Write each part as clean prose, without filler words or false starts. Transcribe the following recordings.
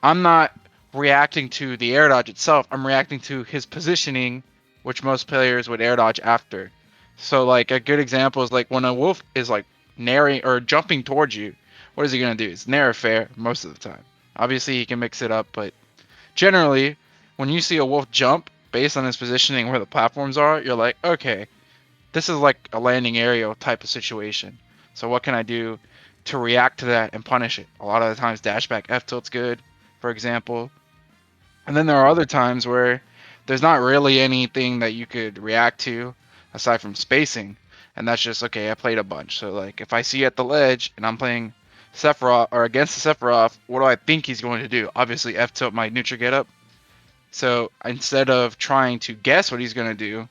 I'm not reacting to the air dodge itself. I'm reacting to his positioning, which most players would air dodge after. So like a good example is like when a wolf is like nairing or jumping towards you, what is he gonna do? It's nair fair most of the time. Obviously he can mix it up, but generally when you see a wolf jump based on his positioning where the platforms are, you're like, okay, this is like a landing area type of situation. So what can I do to react to that and punish it? A lot of the times dash back F tilt's good, for example. And then there are other times where there's not really anything that you could react to aside from spacing. And that's just okay, I played a bunch. So like if I see at the ledge and I'm playing Sephiroth or against the Sephiroth, what do I think he's going to do? Obviously F tilt my neutral get up. So instead of trying to guess what he's going to do,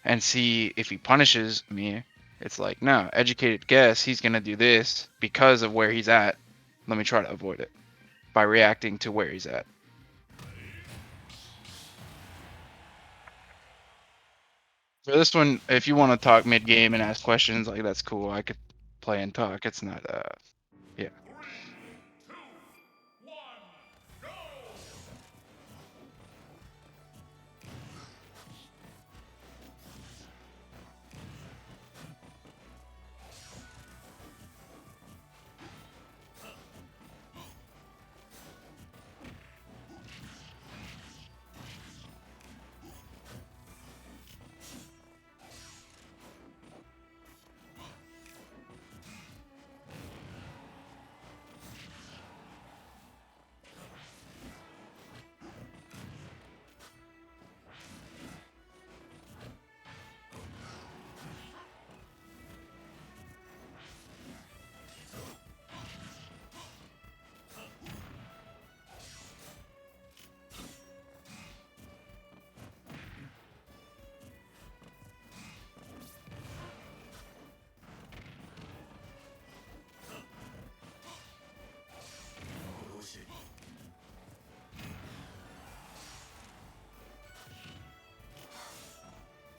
and see if he punishes me. It's like, no, educated guess, he's going to do this because of where he's at. Let me try to avoid it by reacting to where he's at. For this one, if you want to talk mid game and ask questions, like that's cool. I could play and talk. It's not, yeah.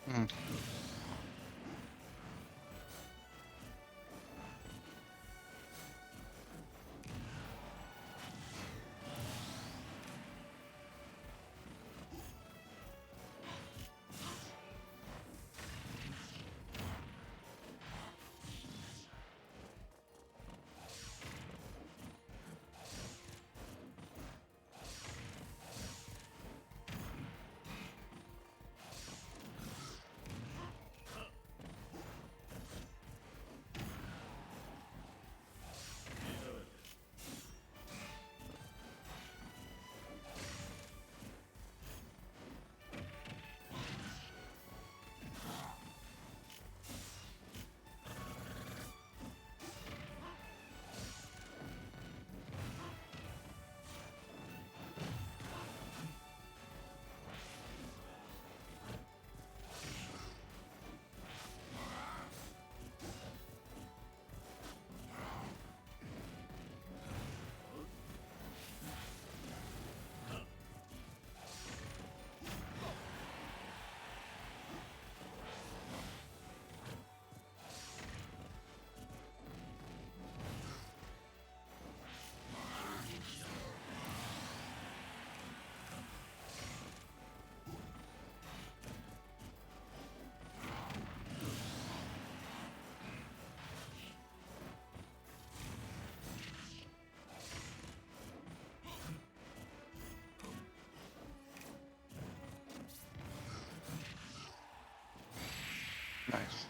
Mm. Nice.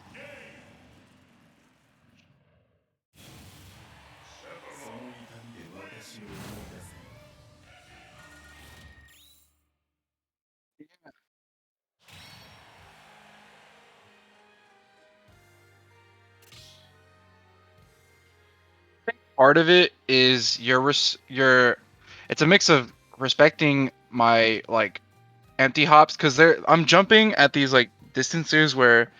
Part of it is your it's a mix of respecting my like empty hops because I'm jumping at these like distances where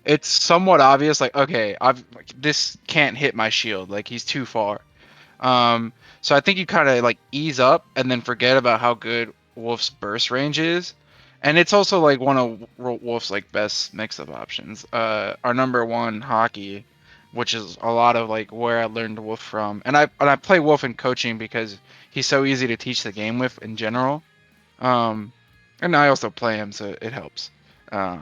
it's somewhat obvious like okay I've like, this can't hit my shield, like he's too far. So I think you kind of like ease up and then forget about how good Wolf's burst range is, and it's also like one of Wolf's like best mix-up options. Our number one hockey, which is a lot of like where I learned Wolf from. And I play Wolf in coaching because he's so easy to teach the game with in general. Um, and I also play him, so it helps. Uh,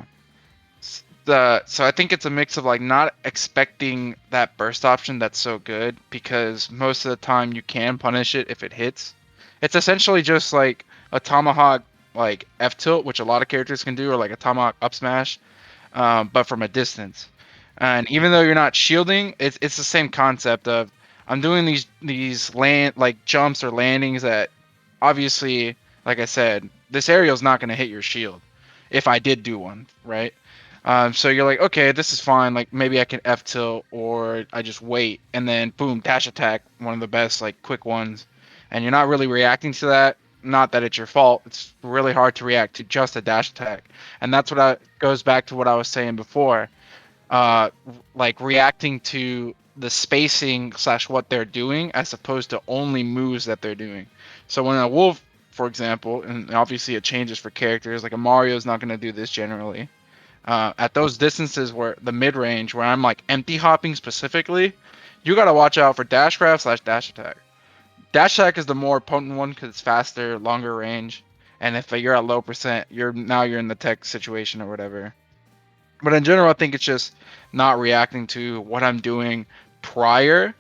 so I think it's a mix of like not expecting that burst option that's so good because most of the time you can punish it if it hits. It's essentially just like a tomahawk like F tilt, which a lot of characters can do, or like a tomahawk up smash, but from a distance. And even though you're not shielding, it's the same concept of I'm doing these land like jumps or landings that obviously, like I said, this aerial's not going to hit your shield if I did do one, right? So you're like, okay, this is fine. Like maybe I can F tilt or I just wait and then boom, dash attack, one of the best like quick ones, and you're not really reacting to that. Not that it's your fault. It's really hard to react to just a dash attack, and that's what I goes back to what I was saying before. Uh, like reacting to the spacing slash what they're doing as opposed to only moves that they're doing. So when a wolf, for example, and obviously it changes for characters, like a Mario is not going to do this generally. At those distances where the mid range, where I'm like empty hopping specifically, you got to watch out for dash grab slash dash attack. Dash attack is the more potent one because it's faster, longer range, and if you're at low percent, you're in the tech situation or whatever. But in general, I think it's just not reacting to what I'm doing prior.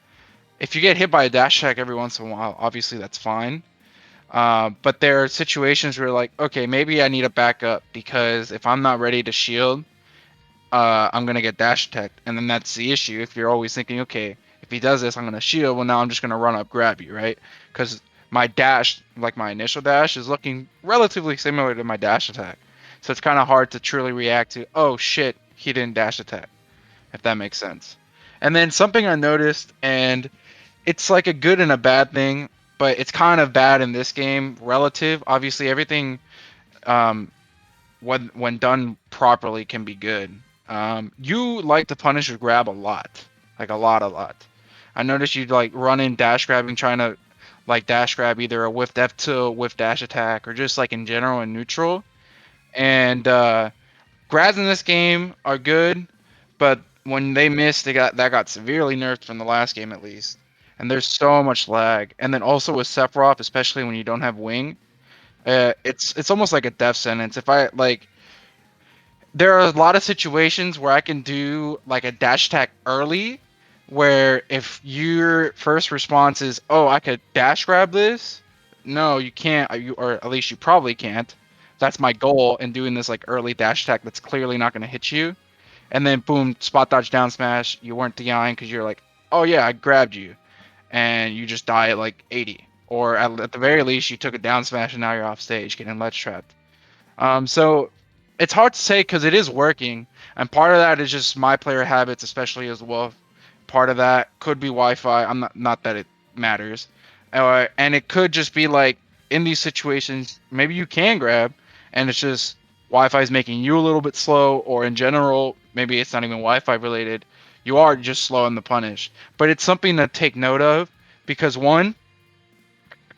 If you get hit by a dash attack every once in a while, obviously that's fine. But there are situations where like, okay, maybe I need a backup because if I'm not ready to shield, I'm gonna get dash attacked, and then that's the issue. If you're always thinking, okay, if he does this, I'm gonna shield. Well, now I'm just gonna run up, grab you, right? Because my dash, like my initial dash, is looking relatively similar to my dash attack. So it's kind of hard to truly react to. Oh shit, he didn't dash attack, if that makes sense. And then something I noticed, and it's like a good and a bad thing, but it's kind of bad in this game. Relative, obviously, everything um, when done properly can be good. You like to punish or grab a lot, like a lot. I noticed you like run in dash grabbing, trying to like dash grab either a whiff F tilt, whiff dash attack, or just like in general and neutral. And grabs in this game are good, but when they miss, they got severely nerfed from the last game at least. And there's so much lag. And then also with Sephiroth, especially when you don't have wing, it's almost like a death sentence. If I like there are a lot of situations where I can do like a dash attack early, where if your first response is, "Oh, I could dash grab this," no, you can't, or at least you probably can't. That's my goal in doing this like early dash attack that's clearly not going to hit you, and then boom, spot dodge down smash. You weren't DIing because you're like, "Oh yeah, I grabbed you," and you just die at like 80, or at the very least you took a down smash and now you're off stage getting ledge trapped. So it's hard to say because it is working, and part of that is just my player habits, especially as well. Part of that could be Wi-Fi. I'm not that it matters, and it could just be like in these situations, maybe you can grab, and it's just Wi-Fi is making you a little bit slow, or in general, maybe it's not even Wi-Fi related. You are just slow in the punish, but it's something to take note of because one,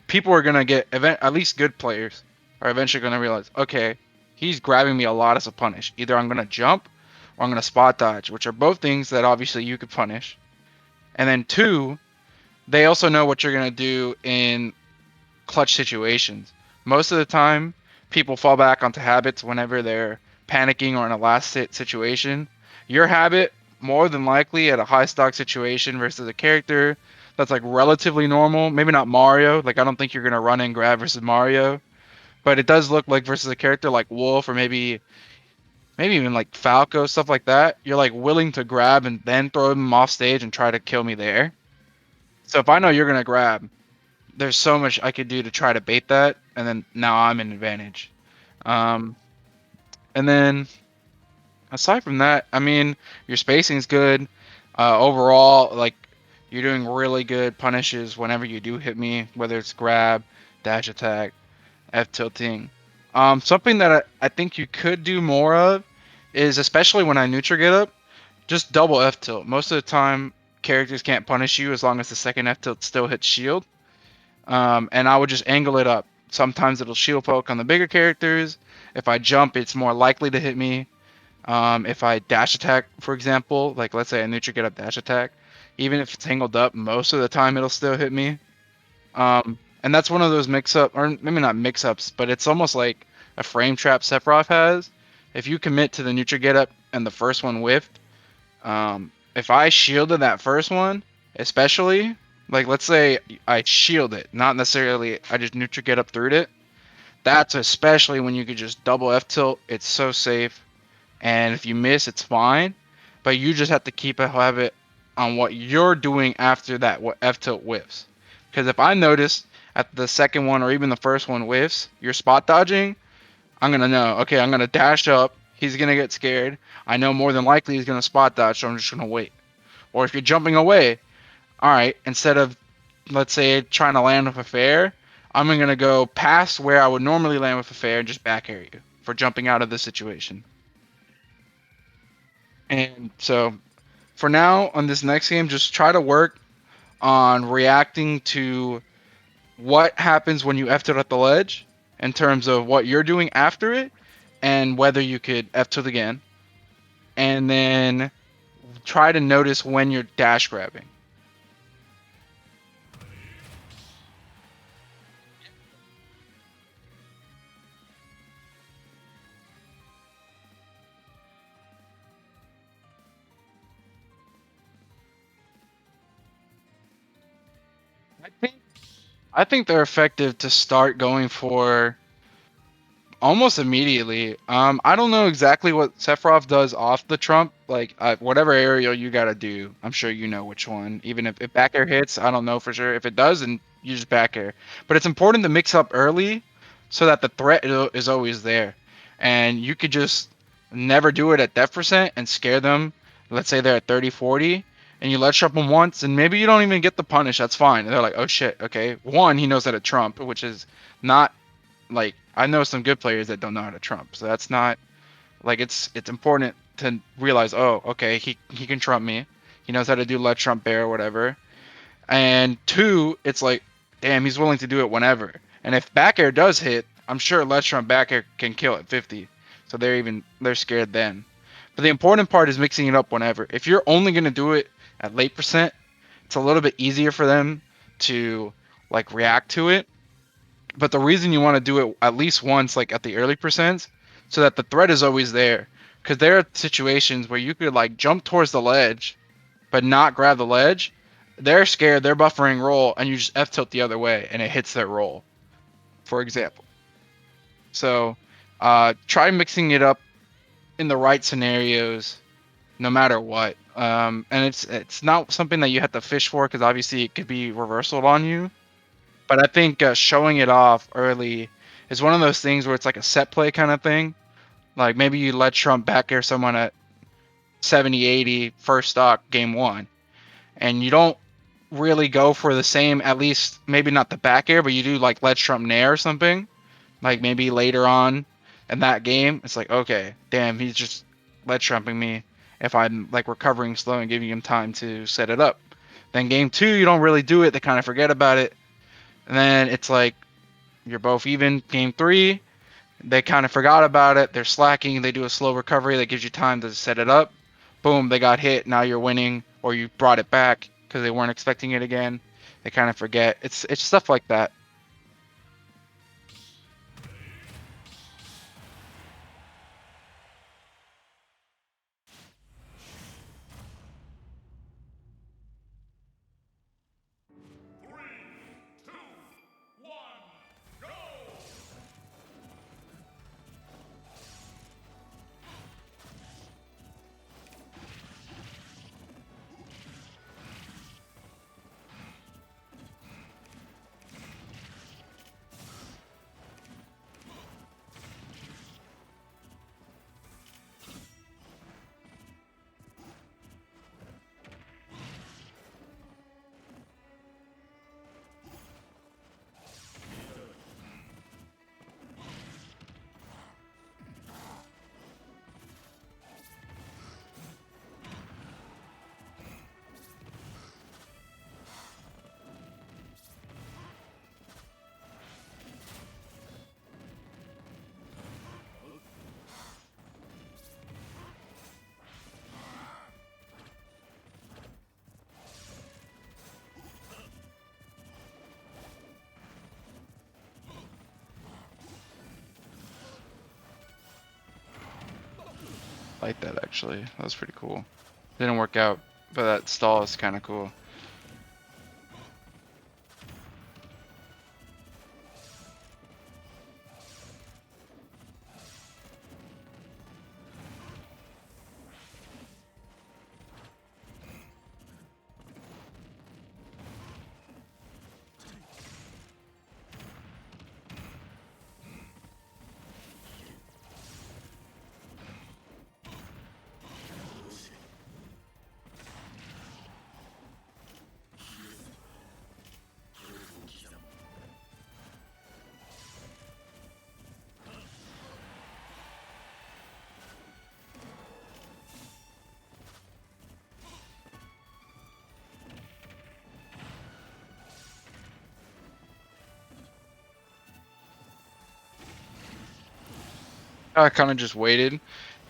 people are gonna get at least good players are eventually gonna realize, okay, he's grabbing me a lot as a punish. Either I'm gonna jump or I'm gonna spot dodge, which are both things that obviously you could punish. And then two, they also know what you're gonna do in clutch situations. Most of the time, people fall back onto habits whenever they're panicking or in a last situation. Your habit, more than likely, at a high stock situation versus a character that's like relatively normal, maybe not Mario. Like I don't think you're gonna run and grab versus Mario, but it does look like versus a character like Wolf or maybe even like Falco, stuff like that. You're like willing to grab and then throw them off stage and try to kill me there. So if I know you're gonna grab, there's so much I could do to try to bait that, and then now I'm in advantage. Um, and then aside from that, I mean, your spacing's good. Overall, like you're doing really good punishes whenever you do hit me, whether it's grab, dash attack, F tilting. Something that I think you could do more of is especially when I neutral get up, just double F tilt. Most of the time, characters can't punish you as long as the second F tilt still hits shield. And I would just angle it up. Sometimes it'll shield poke on the bigger characters. If I jump, it's more likely to hit me. If I dash attack, for example, like let's say I neutral get up dash attack, even if it's angled up, most of the time it'll still hit me. And that's one of those mix up, or maybe not mix ups, but it's almost like a frame trap Sephiroth has. If you commit to the neutral get up and the first one whiffed, if I shielded that first one, especially, like let's say I shield it, not necessarily I just neutral get up through it. That's especially when you could just double F tilt. It's so safe, and if you miss, it's fine. But you just have to keep a habit on what you're doing after that what F tilt whiffs. Because if I notice at the second one or even the first one whiffs, you're spot dodging, I'm gonna know. Okay, I'm gonna dash up. He's gonna get scared. I know more than likely he's gonna spot dodge, so I'm just gonna wait. Or if you're jumping away, all right, instead of let's say trying to land with a fair, I'm gonna go past where I would normally land with a fair and just back air you for jumping out of the situation. And so for now on this next game, just try to work on reacting to what happens when you F tilt at the ledge in terms of what you're doing after it and whether you could F tilt again. And then try to notice when you're dash grabbing. I think I think they're effective to start going for almost immediately. I don't know exactly what Sephiroth does off the trump. Like whatever aerial you gotta do, I'm sure you know which one. Even if back air hits, I don't know for sure. If it does, then you just back air. But it's important to mix up early so that the threat is always there, and you could just never do it at death percent and scare them. Let's say they're at 30, 40, and you let trump them once, and maybe you don't even get the punish. That's fine. And they're like, oh shit, okay. One, he knows how to trump, which is not like I know some good players that don't know how to trump. So that's not like it's important to realize, oh, okay, he can trump me. He knows how to do let trump bear or whatever. And two, it's like, damn, he's willing to do it whenever. And if back air does hit, I'm sure let trump back air can kill at 50. So they're scared then. But the important part is mixing it up whenever. If you're only gonna do it at late percent, it's a little bit easier for them to like react to it, but the reason you want to do it at least once, like at the early percents, so that the threat is always there. Because there are situations where you could like jump towards the ledge, but not grab the ledge. They're scared, they're buffering roll, and you just F tilt the other way, and it hits their roll, for example. So try mixing it up in the right scenarios, no matter what. And it's not something that you have to fish for, because obviously it could be reversal on you. But I think showing it off early is one of those things where it's like a set play kind of thing. Like maybe you let Trump back air someone at 70, 80 first stock game one, and you don't really go for the same, at least maybe not the back air, but you do like let Trump nair or something. Like maybe later on in that game, it's like, okay, damn, he's just let Trumping me if I'm like recovering slow and giving him time to set it up. Then game two, you don't really do it. They kind of forget about it. And then it's like, you're both even. Game three, they kind of forgot about it. They're slacking. They do a slow recovery that gives you time to set it up. Boom, they got hit. Now you're winning, or you brought it back because they weren't expecting it again. They kind of forget. It's stuff like that. like that actually. That was pretty cool. Didn't work out, but that stall is kind of cool. I kind of just waited.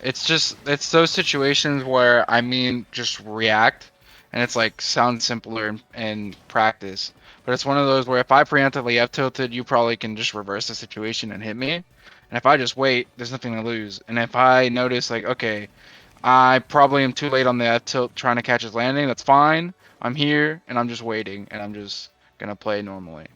It's those situations where I mean just react, and it's like sounds simpler in practice. But it's one of those where if I preemptively F tilted, you probably can just reverse the situation and hit me. And if I just wait, there's nothing to lose. And if I notice like, okay, I probably am too late on the F tilt trying to catch his landing, that's fine. I'm here and I'm just waiting and I'm just gonna play normally.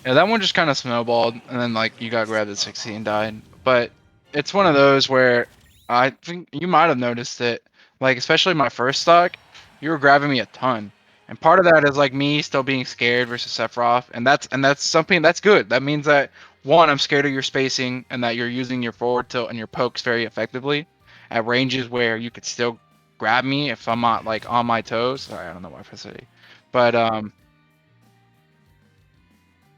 Yeah, that one just kind of snowballed, and then like you got grabbed at 60 and died. But it's one of those where I think you might have noticed it, like especially my first stock, you were grabbing me a ton, and part of that is like me still being scared versus Sephiroth, and that's something that's good. That means that one, I'm scared of your spacing, and that you're using your forward tilt and your pokes very effectively at ranges where you could still grab me if I'm not like on my toes. Sorry, I don't know why I said it, but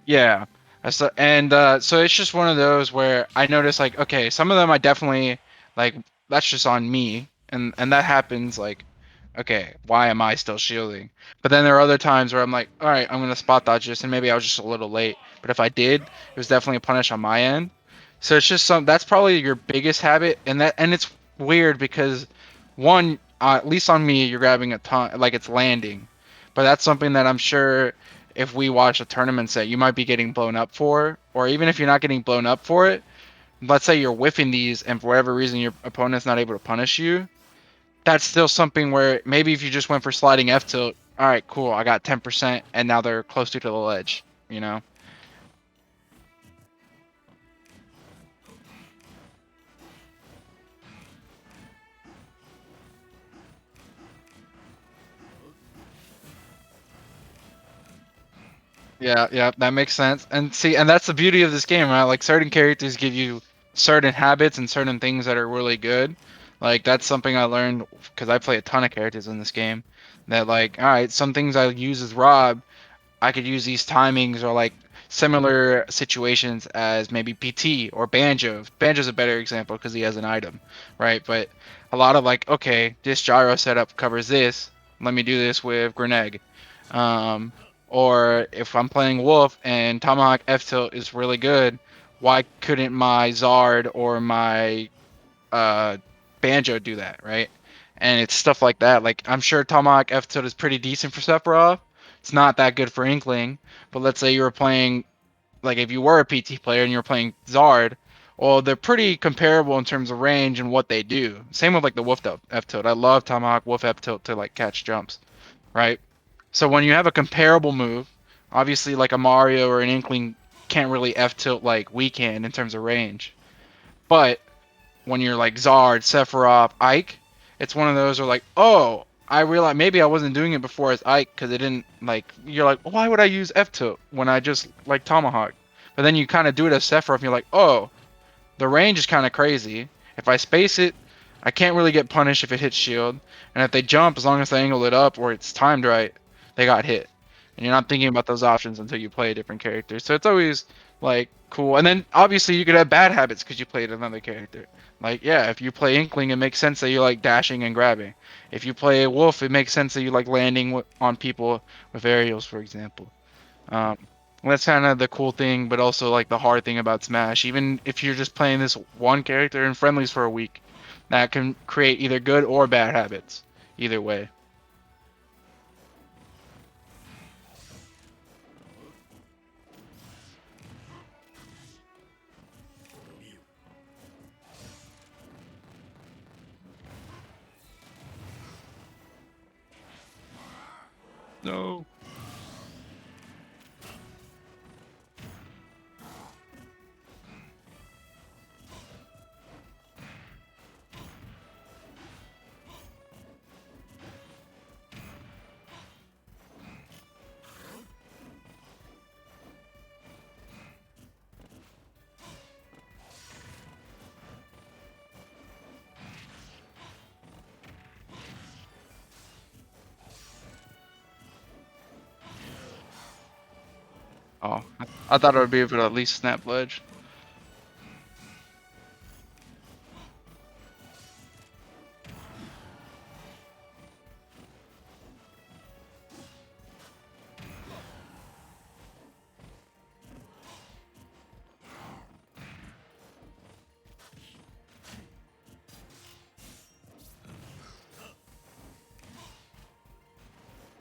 yeah. So it's just one of those where I notice like, okay, some of them I definitely like that's just on me and that happens like, okay, why am I still shielding? But then there are other times where I'm like, all right, I'm gonna spot dodge this and maybe I was just a little late. But if I did, it was definitely a punish on my end. So it's just that's probably your biggest habit and it's weird because one, at least on me, you're grabbing a ton like it's landing. But that's something that I'm sure if we watch a tournament set, you might be getting blown up for, or even if you're not getting blown up for it, let's say you're whiffing these and for whatever reason your opponent's not able to punish you, that's still something where maybe if you just went for sliding F tilt, all right, cool, I got 10% and now they're closer to the ledge, you know? Yeah, yeah, that makes sense. And see, and that's the beauty of this game, right? Like certain characters give you certain habits and certain things that are really good. Like that's something I learned because I play a ton of characters in this game. That like, all right, some things I use as Rob, I could use these timings or like similar situations as maybe PT or Banjo. Banjo's a better example because he has an item, right? But a lot of like, okay, this gyro setup covers this. Let me do this with Greneg. Um, or if I'm playing Wolf and Tomahawk F tilt is really good, why couldn't my Zard or my uh, Banjo do that, right? And it's stuff like that. Like I'm sure Tomahawk F tilt is pretty decent for Sephiroth. It's not that good for Inkling, but let's say you were playing like if you were a PT player and you're playing Zard, well they're pretty comparable in terms of range and what they do. Same with like the Wolf F tilt. I love Tomahawk Wolf F tilt to like catch jumps, right? So when you have a comparable move, obviously like a Mario or an Inkling can't really F tilt like we can in terms of range, but when you're like Zard, Sephiroth, Ike, it's one of those where like, oh, I realized maybe I wasn't doing it before as Ike because it didn't like. You're like, why would I use F tilt when I just like Tomahawk? But then you kind of do it as Sephiroth, and you're like, oh, the range is kind of crazy. If I space it, I can't really get punished if it hits shield. And if they jump, as long as they angle it up or it's timed right, they got hit. And you're not thinking about those options until you play a different character. So it's always like cool. And then obviously you could have bad habits because you played another character. Like yeah, if you play Inkling, it makes sense that you like dashing and grabbing. If you play Wolf, it makes sense that you like landing on people with aerials, for example. Um, And that's kind of the cool thing, but also like the hard thing about Smash. Even if you're just playing this one character in friendlies for a week, that can create either good or bad habits. Either way. No. Oh, I thought it would be able to at least snap ledge.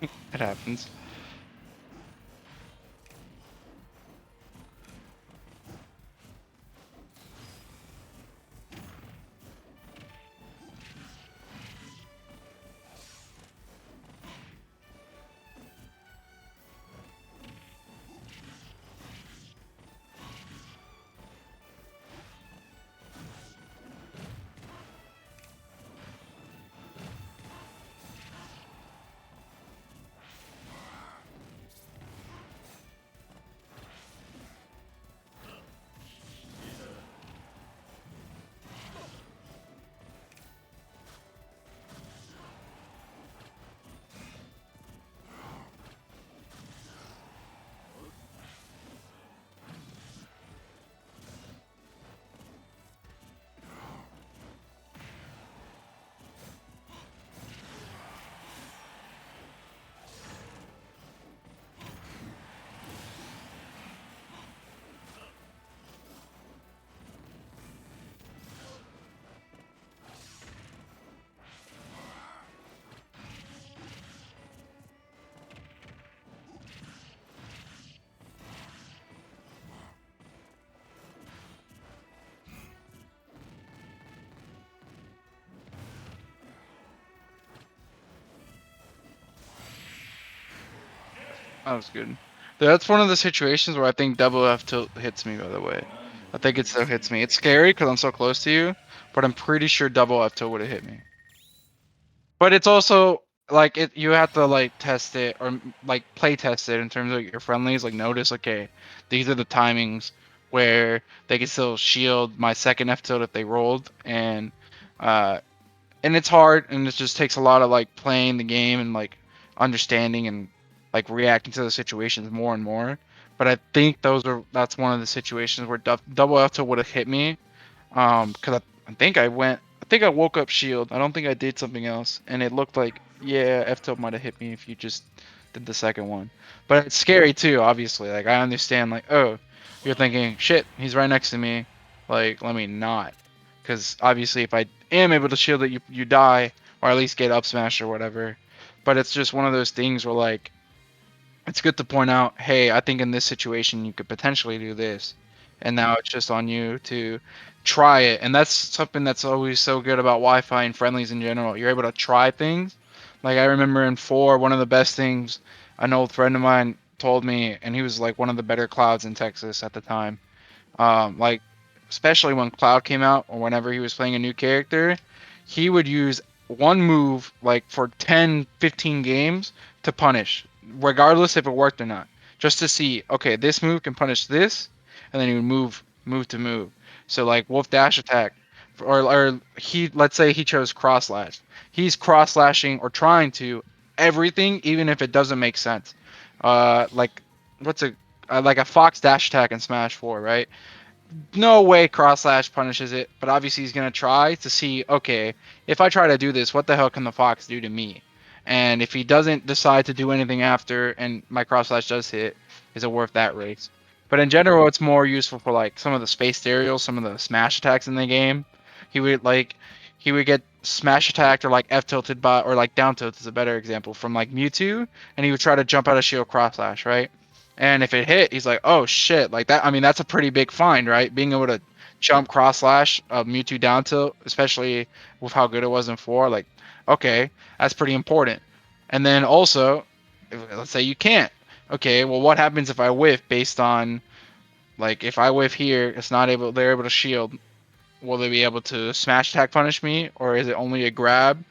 It happens. That was good. That's one of the situations where I think double F tilt hits me, by the way. I think it still hits me. It's scary because I'm so close to you, but I'm pretty sure double F tilt would have hit me. But it's also like you have to like test it or like play test it in terms of your friendlies. Like notice, okay, these are the timings where they can still shield my second F tilt if they rolled, uh, and it's hard and it just takes a lot of like playing the game and like understanding and like reacting to the situations more and more. But I think that's one of the situations where double F tilt would have hit me, because I think I woke up shield. I don't think I did something else, and it looked like yeah, F tilt might have hit me if you just did the second one. But it's scary too, obviously. Like I understand, like oh, you're thinking shit, he's right next to me, like let me not, because obviously if I am able to shield it, you die or at least get up smash or whatever. But it's just one of those things where like it's good to point out, hey, I think in this situation you could potentially do this. And now it's just on you to try it. And that's something that's always so good about Wi-Fi and friendlies in general. You're able to try things. Like I remember in 4, one of the best things an old friend of mine told me, and he was like one of the better clouds in Texas at the time. Like especially when Cloud came out or whenever he was playing a new character, he would use one move like for 10, 15 games to punish, regardless if it worked or not, just to see, okay, this move can punish this, and then he would move to move. So like Wolf Dash attack, or he, let's say he chose cross slash. He's cross slashing or trying to everything, even if it doesn't make sense. Like what's a like a Fox dash attack in Smash 4, right? No way cross slash punishes it, but obviously he's gonna try to see, okay, if I try to do this, what the hell can the fox do to me? And if he doesn't decide to do anything after, and my cross slash does hit, is it worth that race? But in general, it's more useful for like some of the space aerials, some of the smash attacks in the game. He would like he would get smash attacked or like F tilted by or like down tilt is a better example from like Mewtwo, and he would try to jump out of shield cross slash, right? And if it hit, he's like, oh shit, like that. I mean, that's a pretty big find, right? Being able to jump cross slash Mewtwo down tilt, especially with how good it was in 4, like, okay, that's pretty important. And then also, let's say you can't. Okay, well, what happens if I whiff based on like if I whiff here, it's not able. They're able to shield. Will they be able to smash attack punish me, or is it only a grab?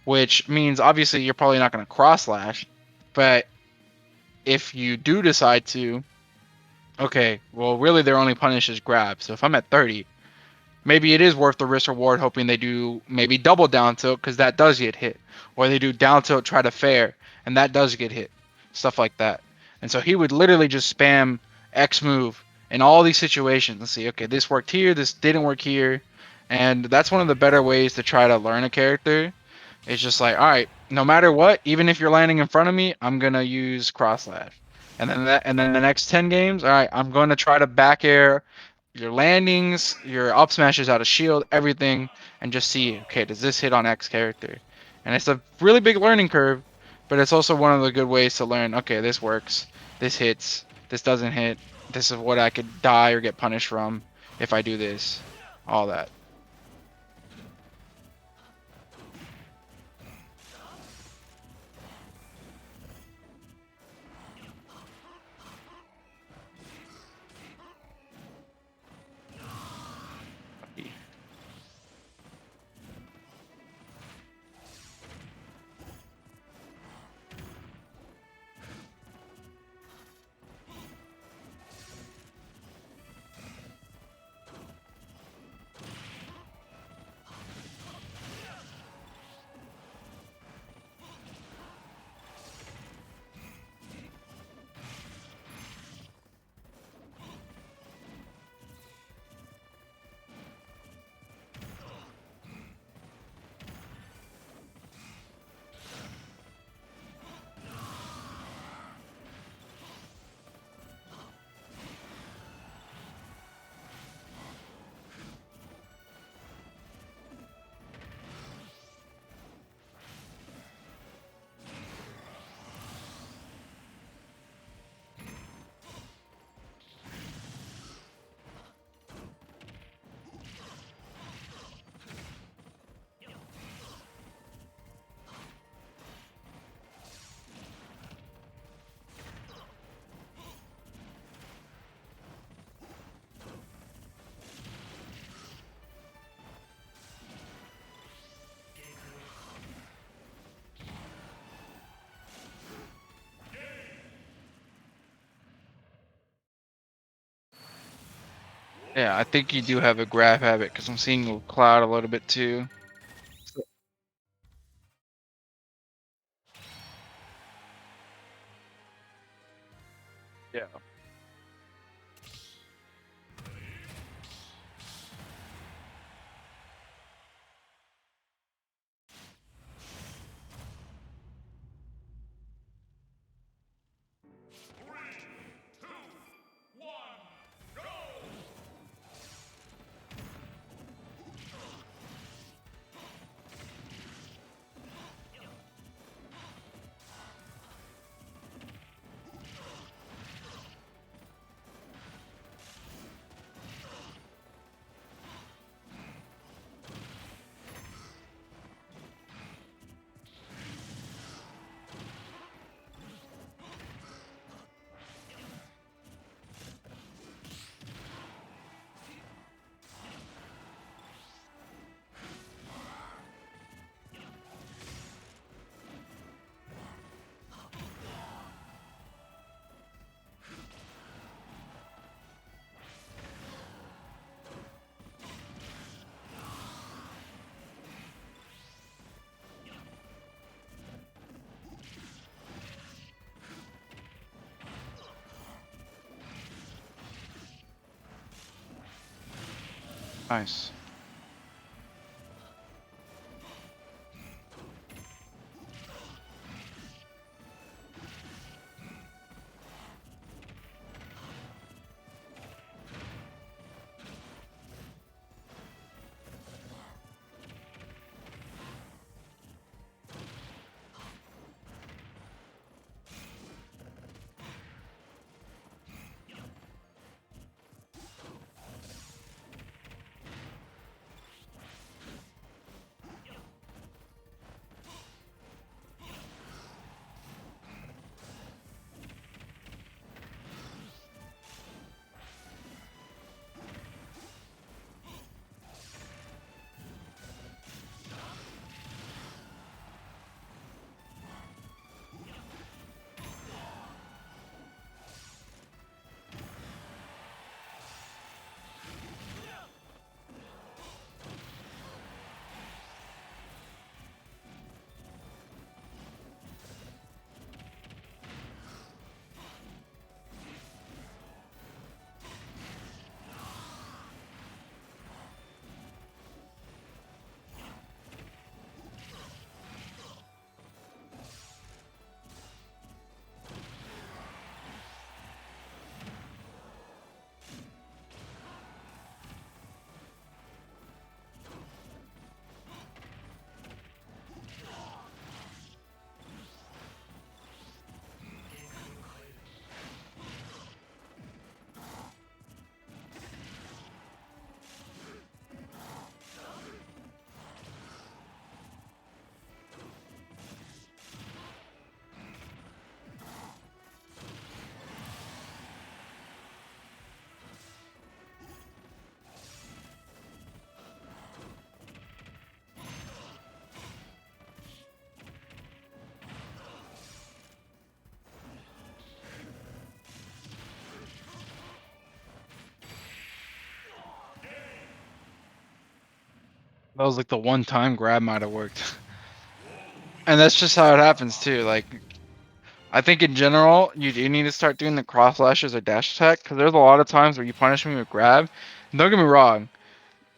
Which means obviously you're probably not going to cross slash, but if you do decide to, okay, well really their only punish is grab. So if I'm at 30, maybe it is worth the risk reward, hoping they do maybe double down tilt because that does get hit, or they do down tilt try to fair and that does get hit, stuff like that. And so he would literally just spam X move in all these situations and see, okay, this worked here, this didn't work here, and that's one of the better ways to try to learn a character. It's just like, all right, no matter what, even if you're landing in front of me, I'm gonna use cross slash. And then the next 10 games, all right, I'm going to try to back air your landings, your up smashes out of shield, everything, and just see, okay, does this hit on X character? And it's a really big learning curve, but it's also one of the good ways to learn, okay, this works, this hits, this doesn't hit, this is what I could die or get punished from if I do this, all that. Yeah, I think you do have a grab habit because I'm seeing Cloud a little bit too. Yeah. Nice. That was like the one time grab might have worked. And that's just how it happens too. Like I think in general, you do need to start doing the cross slashes or dash attack because there's a lot of times where you punish me with grab. And don't get me wrong,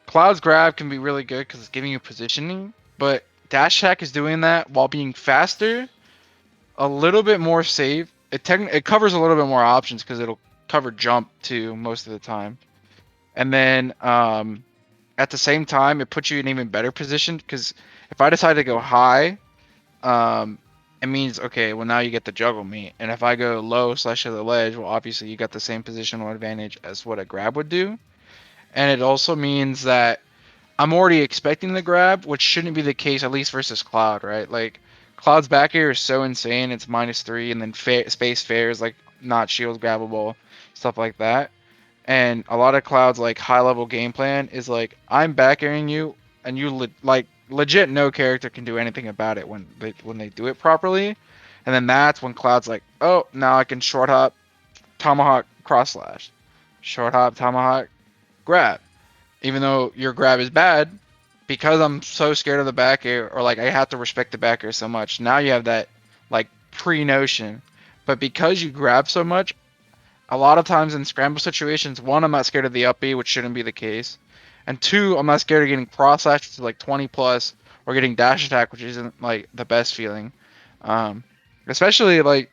Cloud's grab can be really good because it's giving you positioning, but dash attack is doing that while being faster, a little bit more safe. It covers a little bit more options because it'll cover jump too most of the time. And then at the same time, it puts you in even better position because if I decide to go high, um, it means okay, well now you get the juggle me, and if I go low slash to the ledge, well obviously you got the same positional advantage as what a grab would do, and it also means that I'm already expecting the grab, which shouldn't be the case at least versus Cloud, right? Like Cloud's back air is so insane, it's -3, and then space fair is like not shield grabbable, stuff like that. And a lot of Cloud's like high level game plan is like I'm back airing you, and you like legit no character can do anything about it when they do it properly. And then that's when Cloud's like, oh, now I can short hop, tomahawk, cross slash, short hop, tomahawk, grab. Even though your grab is bad, because I'm so scared of the back air, or like I have to respect the back air so much. Now you have that like pre notion, but because you grab so much, a lot of times in scramble situations, one, I'm not scared of the up B, which shouldn't be the case. And two, I'm not scared of getting cross slash to like 20 plus or getting dash attack, which isn't like the best feeling. Um, Especially like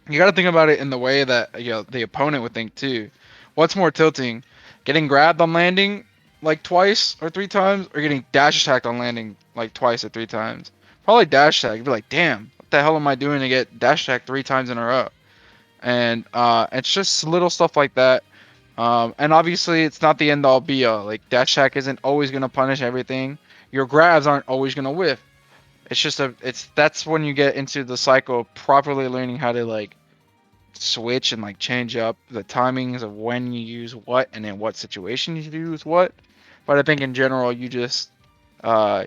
you got to think about it in the way that the opponent would think too. What's more tilting, getting grabbed on landing like twice or three times, or getting dash attacked on landing like twice or three times? Probably dash attack. You'd be like, damn, what the hell am I doing to get dash attacked 3 times in a row? And it's just little stuff like that. And obviously, it's not the end all be all. Like dash attack isn't always gonna punish everything. Your grabs aren't always gonna whiff. It's just that's when you get into the cycle of properly learning how to like switch and like change up the timings of when you use what and in what situation you use what. But I think in general, you just uh,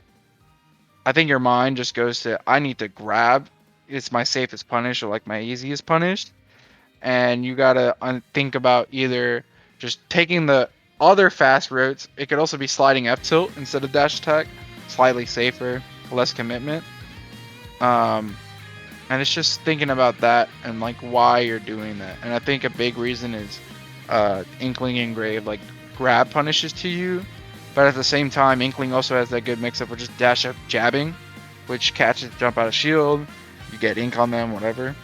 I think your mind just goes to I need to grab. It's my safest punish or like my easiest punish, and you gotta think about either just taking the other fast routes. It could also be sliding F tilt instead of dash attack, slightly safer, less commitment. Um, and it's just thinking about that and like why you're doing that. And I think a big reason is Inkling Engrave like grab punishes to you, but at the same time, Inkling also has that good mix up with just dash up jabbing, which catches jump out of shield. You get ink on them, whatever.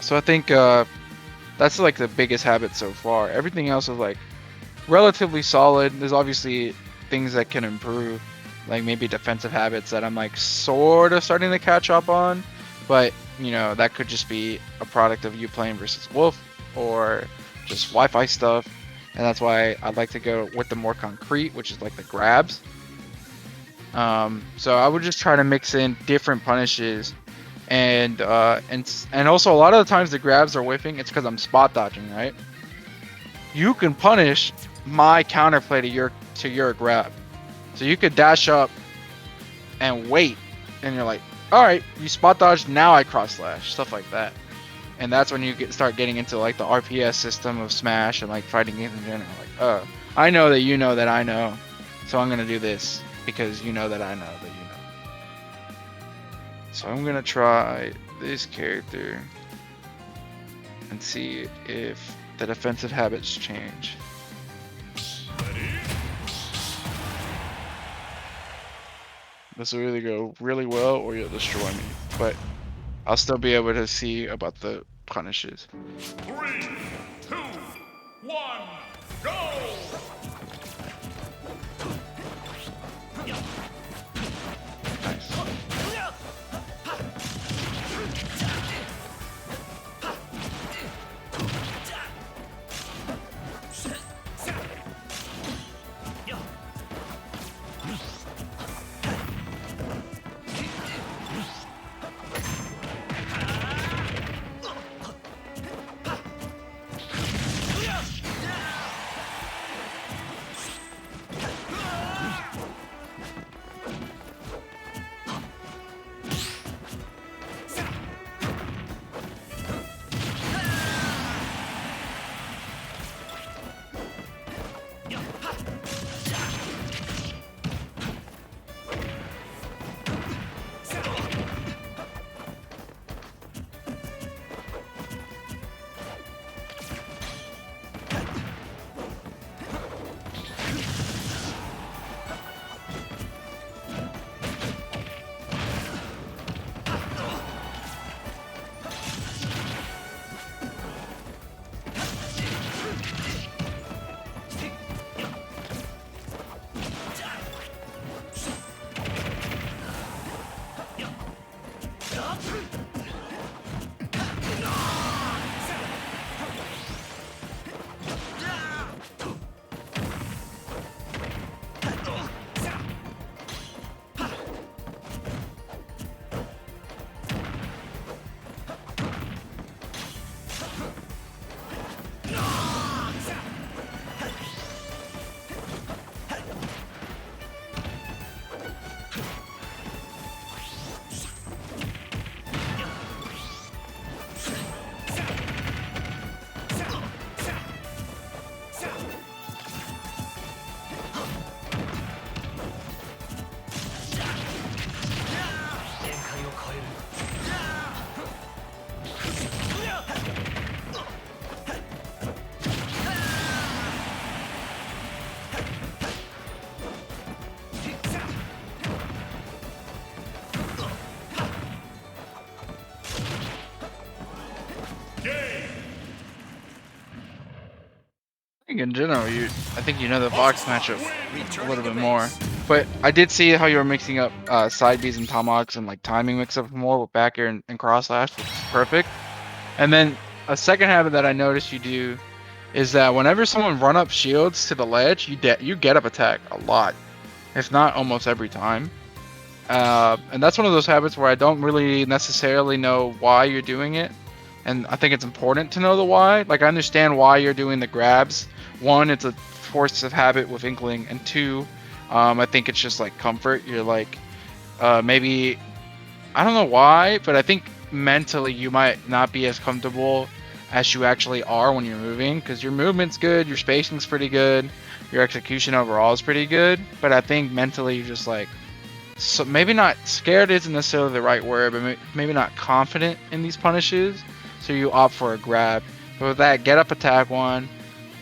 So I think that's like the biggest habit so far. Everything else is like relatively solid. There's obviously things that can improve, like maybe defensive habits that I'm like sort of starting to catch up on, but that could just be a product of you playing versus Wolf or just Wi-Fi stuff, and that's why I'd like to go with the more concrete, which is like the grabs. So I would just try to mix in different punishes, and also a lot of the times the grabs are whiffing. It's because I'm spot dodging, right? You can punish my counterplay to your grab, so you could dash up and wait, and you're like, all right, you spot dodged, now I cross slash, stuff like that. And that's when you start getting into like the RPS system of Smash and like fighting games in general. Like, oh, I know that you know that I know, so I'm gonna do this because you know that I know that you know. So I'm gonna try this character and see if the defensive habits change. This will either go really well or you'll destroy me, but I'll still be able to see about the punishes. 3, 2, 1, go! Nice. think in general, I think you know the box matchup a Returning little to bit more. base. But I did see how you were mixing up side Bs and tomahawks and like timing mix up more with back air and cross slash, which is perfect. And then a second habit that I noticed you do is that whenever someone run up shields to the ledge, you get up attack a lot, if not almost every time. And that's one of those habits where I don't really necessarily know why you're doing it. And I think it's important to know the why. Like, I understand why you're doing the grabs. One, it's a force of habit with Inkling. And two, I think it's just like comfort. You're like, maybe, I don't know why, but I think mentally you might not be as comfortable as you actually are when you're moving. Because your movement's good, your spacing's pretty good, your execution overall is pretty good. But I think mentally you're just like, so maybe not scared isn't necessarily the right word, but maybe not confident in these punishes, so you opt for a grab. But with that get up attack one,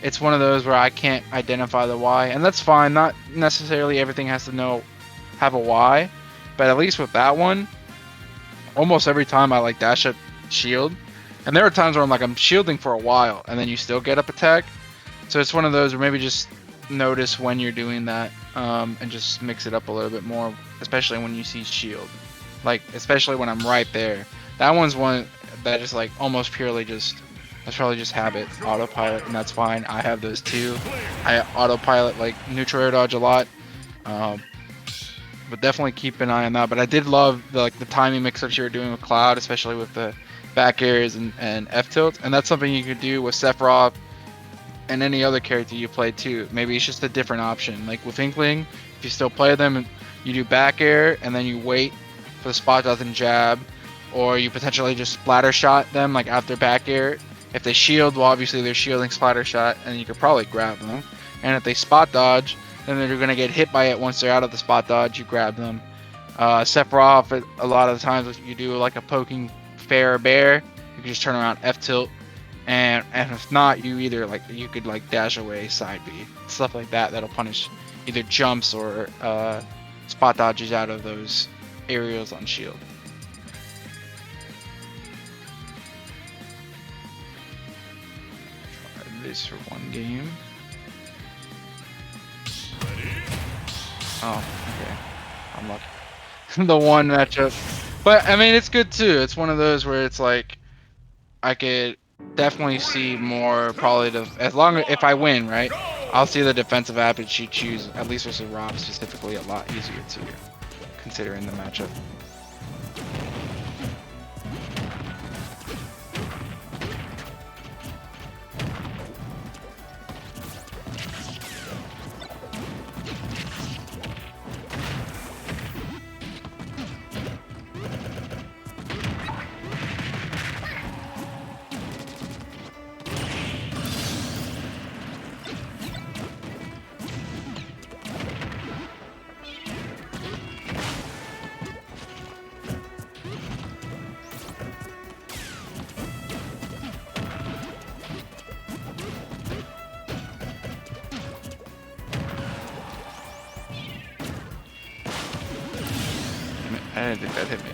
it's one of those where I can't identify the why, and that's fine. Not necessarily everything has to have a why, but at least with that one, almost every time I like dash up shield, and there are times where I'm shielding for a while, and then you still get up attack. So it's one of those where maybe just notice when you're doing that, and just mix it up a little bit more, especially when you see shield. Like, especially when I'm right there. That one's one that is like almost purely that's probably just habit, autopilot, and that's fine. I have those too. I autopilot like neutral air dodge a lot. But definitely keep an eye on that. But I did love the timing mix-ups you were doing with Cloud, especially with the back airs and F tilt. And that's something you could do with Sephiroth and any other character you play too. Maybe it's just a different option. Like with Inkling, if you still play them, you do back air and then you wait for the spot dodge and jab, or you potentially just splatter shot them like after back air. If they shield, well obviously they're shielding splatter shot, and you could probably grab them. And if they spot dodge, then they're gonna get hit by it once they're out of the spot dodge. You grab them. Sephiroth, a lot of the times you do like a poking fair bear, you can just turn around F tilt. And if not, you could dash away side B, stuff like that that'll punish either jumps or spot dodges out of those aerials on shield. Try this for one game. Oh, okay. I'm lucky. The one matchup, but I mean it's good too. It's one of those where it's like I could definitely see more probably as long as if I win, right? I'll see the defensive habits you choose, at least versus Rob specifically, a lot easier to consider in the matchup. I didn't think that hit me.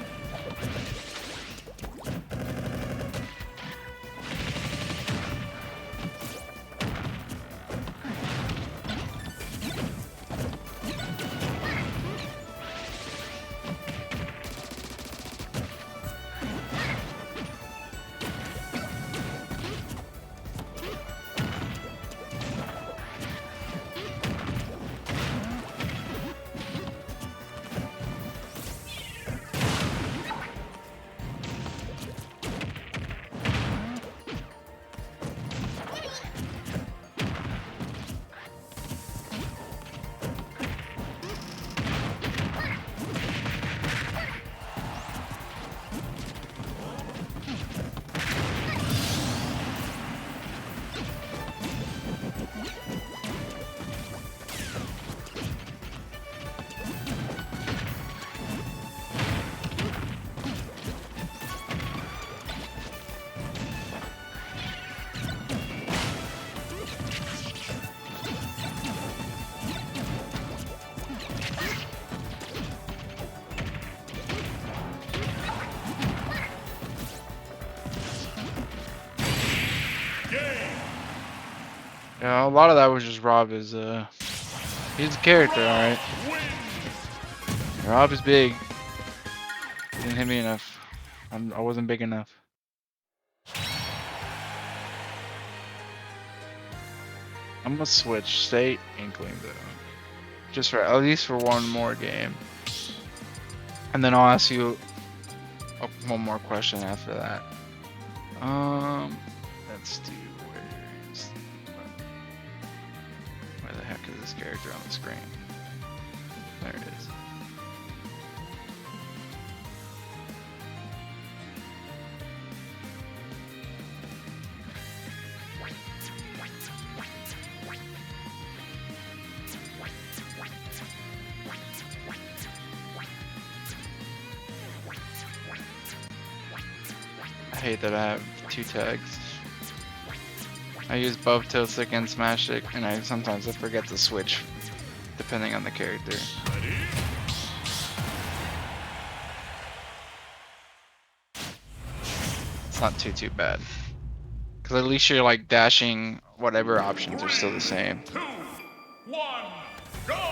Yeah, a lot of that was just Rob is he's a character, alright. Rob is big. Didn't hit me enough. I wasn't big enough. I'm gonna switch State Inkling though. Just for at least for one more game. And then I'll ask you one more question after that. Let's do where the heck is this character on the screen? There it is. I hate that I have two tags. I use both tilt stick and smash stick, and sometimes I forget to switch depending on the character. It's not too bad, because at least you're like dashing. Whatever options are still the same. 2, 1, go!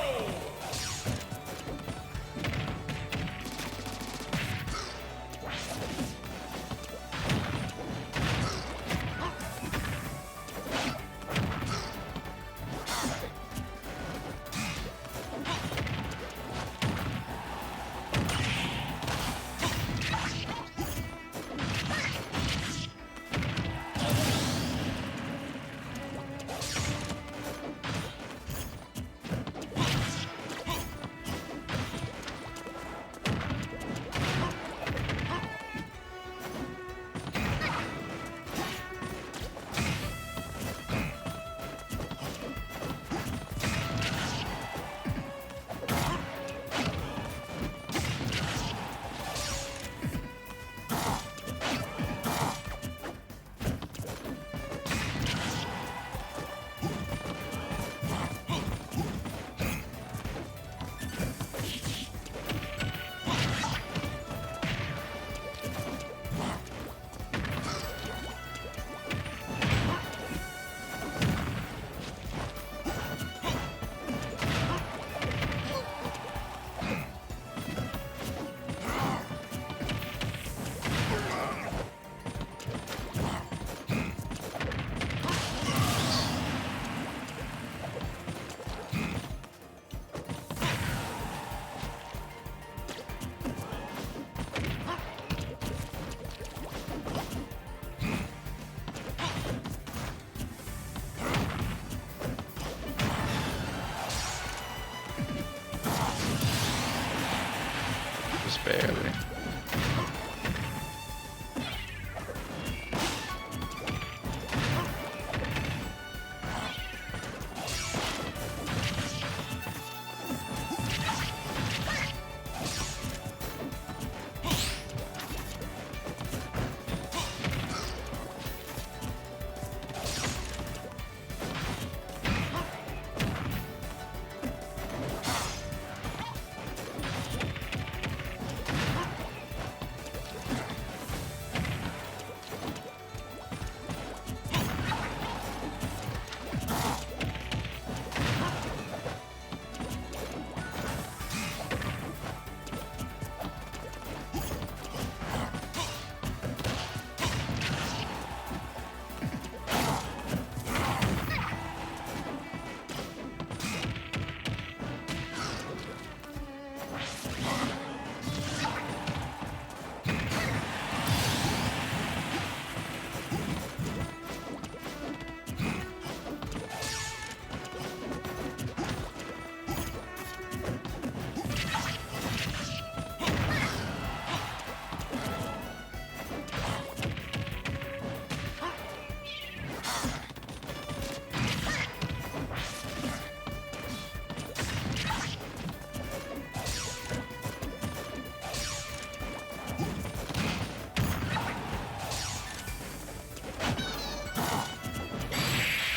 Just barely.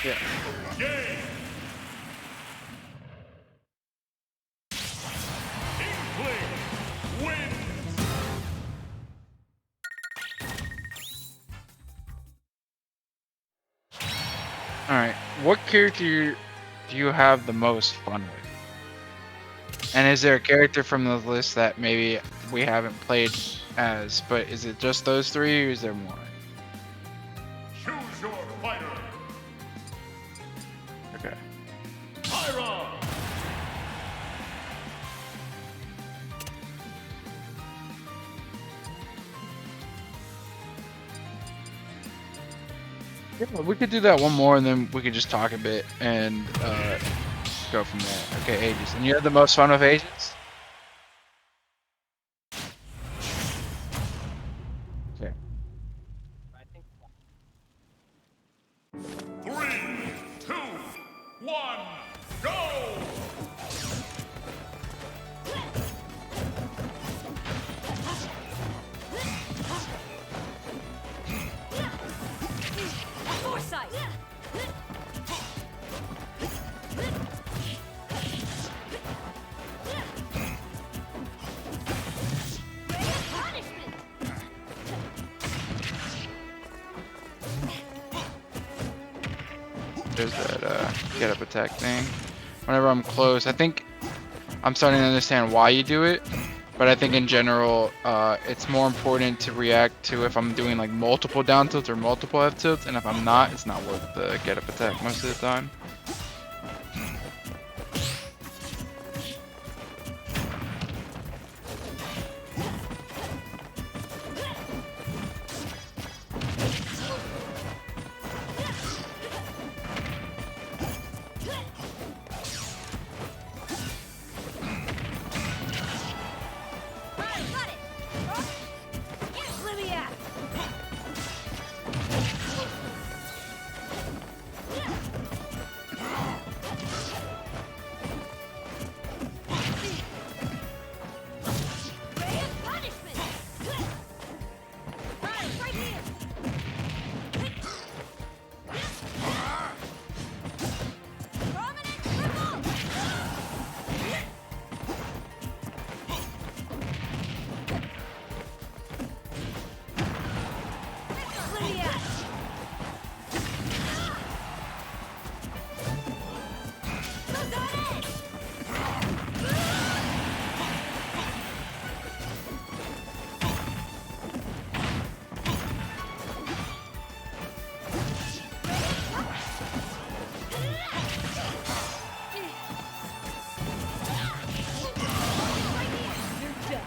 Yeah. Game! Inkling wins! All right. What character do you have the most fun with? And is there a character from the list that maybe we haven't played as, but is it just those three or is there more? Choose your fighter. Okay. Tyra. Yeah, we could do that one more and then we could just talk a bit and go from there. Okay, Aegis. And you had the most fun with Aegis? Okay. Three, two, one, go! Foresight! Punishment! There's that get up attack thing. Whenever I'm close, I think I'm starting to understand why you do it. But I think in general, it's more important to react to if I'm doing like multiple down tilts or multiple F tilts, and if I'm not, it's not worth the get up attack most of the time. Got it! Let me out! Ray of punishment! Right here! Prominent triple! Let me out! You're done.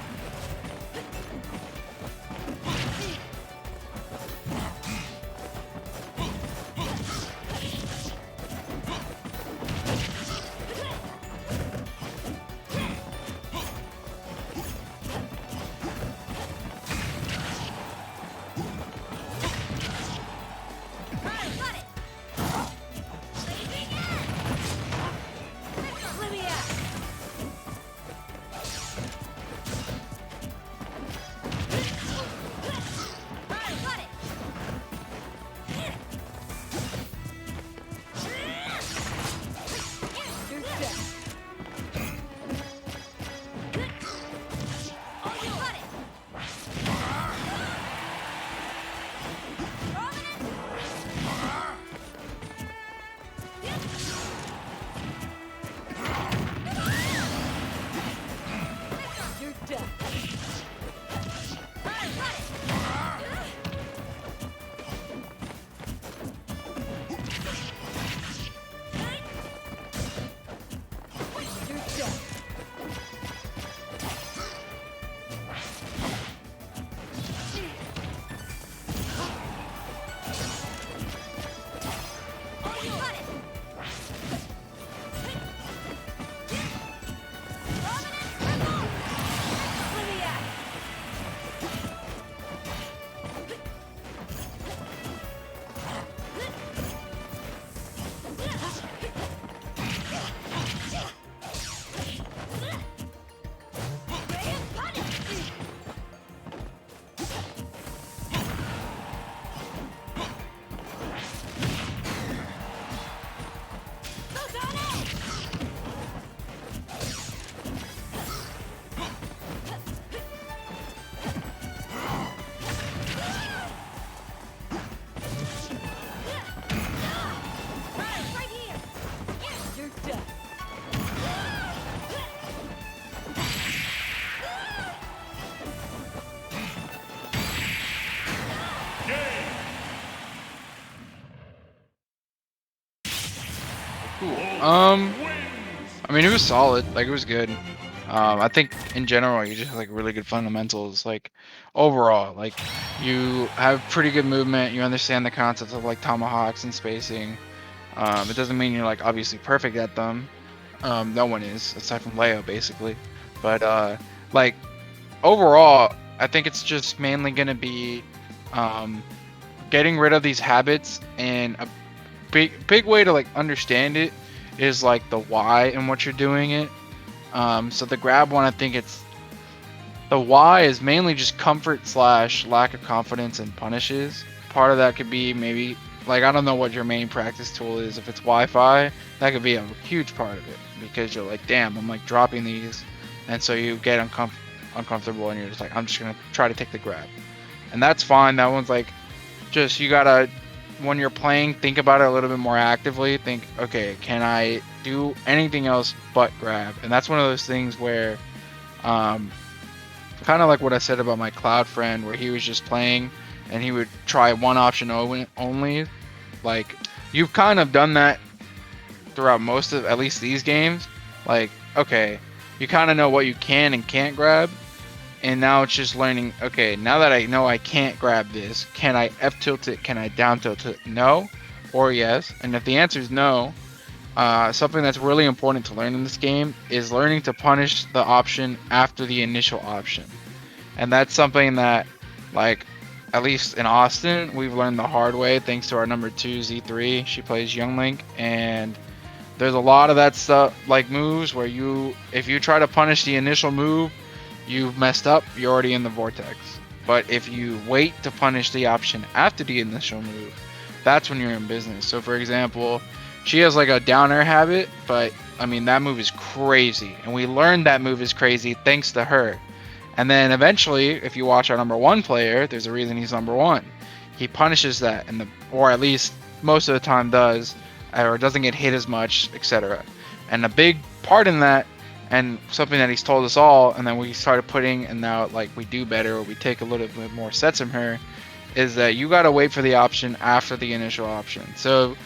Um, wins. I mean, it was solid. Like, it was good. I think in general, you just have like really good fundamentals. Like, overall, like you have pretty good movement. You understand the concepts of like tomahawks and spacing. It doesn't mean you're like obviously perfect at them. No one is, aside from Leo, basically. But like overall, I think it's just mainly gonna be um, getting rid of these habits, and a big way to like understand it is like the why and what you're doing it. So the grab one, I think it's the why is mainly just comfort slash lack of confidence in punishes. Part of that could be maybe like I don't know what your main practice tool is. If it's Wi-Fi, that could be a huge part of it because you're like, damn, I'm like dropping these, and so you get uncomfortable and you're just like, I'm just gonna try to take the grab, and that's fine. That one's like just you gotta when you're playing, think about it a little bit more actively. Think, okay, can I do anything else but grab? And that's one of those things where um, kind of like what I said about my cloud friend, where he was just playing and he would try one option only. Like you've kind of done that throughout most of at least these games. Like, okay, you kind of know what you can and can't grab, and now it's just learning. Okay, now that I know I can't grab this, can I F tilt it? Can I down tilt it? No, or yes. And if the answer is no, something that's really important to learn in this game is learning to punish the option after the initial option. And that's something that, like, at least in Austin, we've learned the hard way thanks to our number 2, Z3. She plays Young Link, and there's a lot of that stuff, like moves, where if you try to punish the initial move, you've messed up, you're already in the vortex. But if you wait to punish the option after the initial move, that's when you're in business. So for example, she has like a down air habit, but I mean that move is crazy, and we learned that move is crazy thanks to her. And then eventually, if you watch our number 1 player, there's a reason he's number 1. He punishes that, or at least most of the time does, or doesn't get hit as much, etc. And a big part in that, and something that he's told us all, and then we started putting, and now like we do better, or we take a little bit more sets from her, is that you gotta wait for the option after the initial option. So,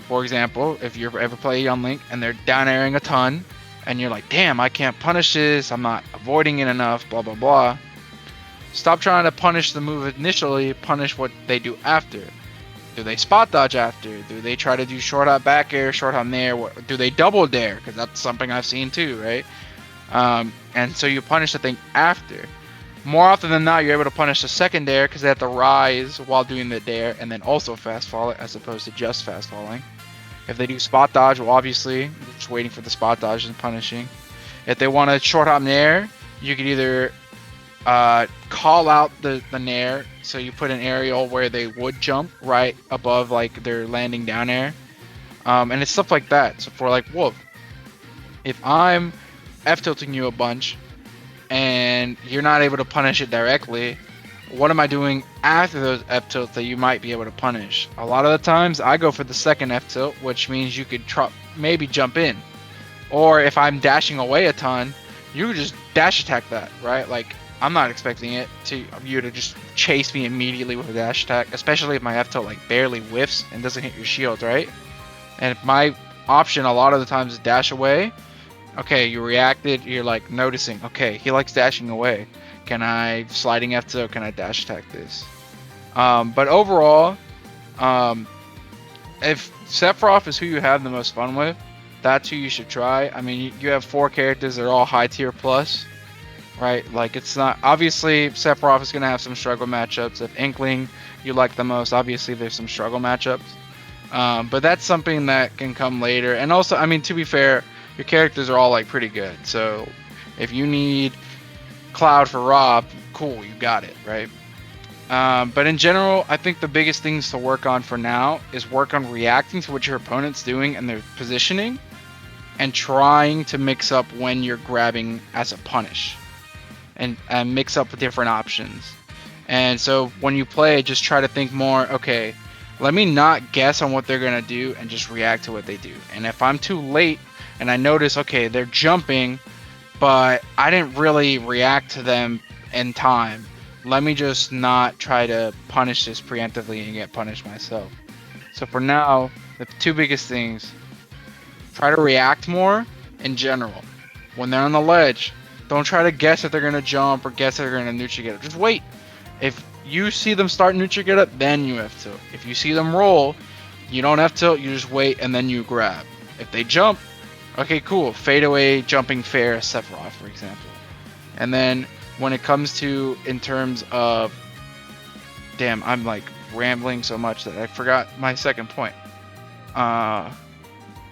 for example, if you ever play Young Link and they're down airing a ton, and you're like, damn, I can't punish this, I'm not avoiding it enough, blah blah blah. Stop trying to punish the move initially, punish what they do after. Do they spot dodge after? Do they try to do short hop back air, short hop nair? Do they double dare? Because that's something I've seen too, right? And so you punish the thing after. More often than not, you're able to punish the second dare because they have to rise while doing the dare and then also fast fall it as opposed to just fast falling. If they do spot dodge, well, obviously, you're just waiting for the spot dodge and punishing. If they want to short hop nair, you could either call out the nair, so you put an aerial where they would jump right above like their landing down air, and it's stuff like that. So for like Wolf, if I'm F tilting you a bunch and you're not able to punish it directly, what am I doing after those F tilts that you might be able to punish? A lot of the times I go for the second F tilt, which means you could maybe jump in, or if I'm dashing away a ton, you could just dash attack that, right? Like, I'm not expecting you to just chase me immediately with a dash attack, especially if my F tilt like barely whiffs and doesn't hit your shield, right? And if my option a lot of the times is dash away, okay, you reacted, you're like noticing, okay, he likes dashing away. Can I sliding F tilt? Can I dash attack this? But overall, if Sephiroth is who you have the most fun with, that's who you should try. I mean, you have 4 characters that are all high tier plus, right? Like, it's not obviously Sephiroth is gonna have some struggle matchups. If Inkling you like the most, obviously there's some struggle matchups. But that's something that can come later. And also, I mean, to be fair, your characters are all like pretty good. So if you need Cloud for Rob, cool, you got it, right? But in general, I think the biggest things to work on for now is work on reacting to what your opponent's doing and their positioning, and trying to mix up when you're grabbing as a punish, and mix up different options. And so when you play, just try to think more, okay, let me not guess on what they're going to do and just react to what they do. And if I'm too late and I notice, okay, they're jumping, but I didn't really react to them in time, let me just not try to punish this preemptively and get punished myself. So for now, the 2 biggest things, Try to react more in general. When they're on the ledge, don't try to guess if they're gonna jump or guess if they're gonna neutral get up. Just wait. If you see them start neutral get up, then you have tilt. If you see them roll, you don't have tilt. You just wait and then you grab. If they jump, okay, cool. Fade away, jumping fair, Sephiroth, for example. And then when it comes to in terms of, damn, I'm like rambling so much that I forgot my second point.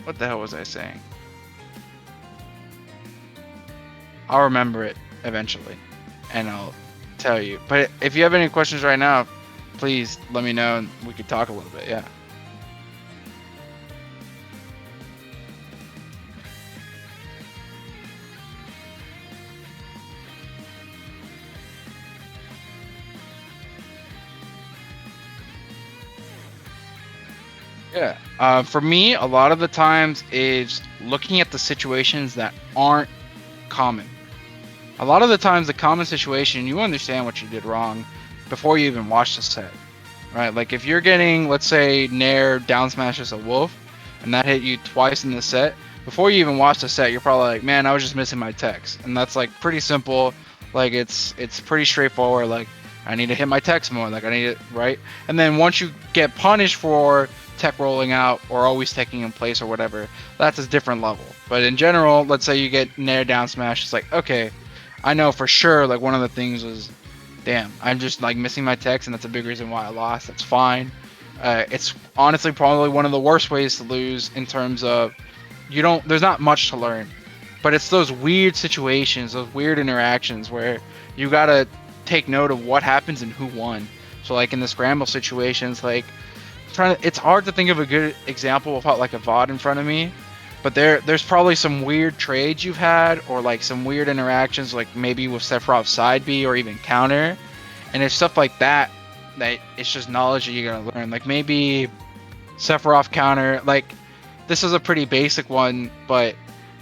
What the hell was I saying? I'll remember it eventually, and I'll tell you. But if you have any questions right now, please let me know and we could talk a little bit. Yeah. Yeah. For me, a lot of the times is looking at the situations that aren't common. A lot of the times, the common situation, you understand what you did wrong before you even watch the set, right? Like if you're getting, let's say, Nair down smashes a wolf, and that hit you twice in the set, before you even watch the set, you're probably like, man, I was just missing my text, and that's like pretty simple. Like it's pretty straightforward. Like I need to hit my text more. Like I need it right. And then once you get punished for tech rolling out or always taking in place or whatever, that's a different level. But in general, let's say you get Nair down smash, it's like, okay, I know for sure, like one of the things was, damn, I'm just like missing my text, and that's a big reason why I lost. That's fine. It's honestly probably one of the worst ways to lose in terms of there's not much to learn, but it's those weird situations, those weird interactions where you gotta take note of what happens and who won. So like in the scramble situations, like it's hard to think of a good example without like a VOD in front of me, but there's probably some weird trades you've had or like some weird interactions, like maybe with Sephiroth's side B or even counter, and it's stuff like that it's just knowledge that you gotta learn. Like maybe Sephiroth counter, like this is a pretty basic one, but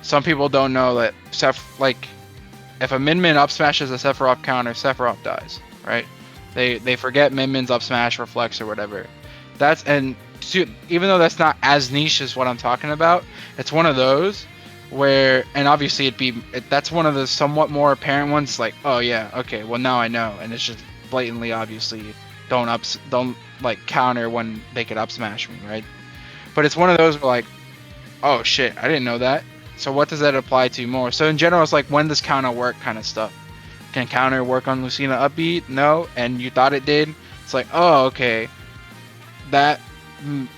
some people don't know that like if a Min up smashes a Sephiroth counter, Sephiroth dies, right? They forget Min up smash reflex or whatever. Even though that's not as niche as what I'm talking about, it's one of those where, and obviously that's one of the somewhat more apparent ones. Like, oh yeah, okay, well now I know, and it's just blatantly obviously don't like counter when they could up smash me, right? But it's one of those where like, oh shit, I didn't know that. So what does that apply to more? So in general, it's like, when does counter work kind of stuff. Can counter work on Lucina upbeat? No, and you thought it did. It's like, oh okay. That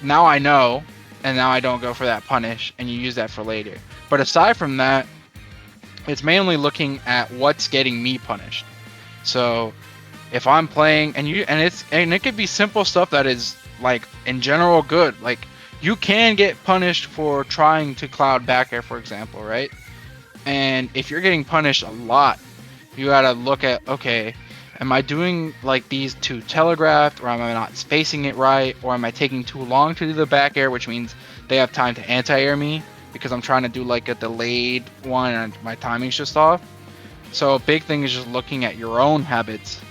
now I know, and now I don't go for that punish, and you use that for later. But aside from that, it's mainly looking at what's getting me punished. So if I'm playing, and it could be simple stuff that is like in general good. Like you can get punished for trying to cloud back air, for example, right? And if you're getting punished a lot, you gotta look at, okay, am I doing like these too telegraphed, or am I not spacing it right, or am I taking too long to do the back air, which means they have time to anti-air me because I'm trying to do like a delayed one and my timing's just off. So a big thing is just looking at your own habits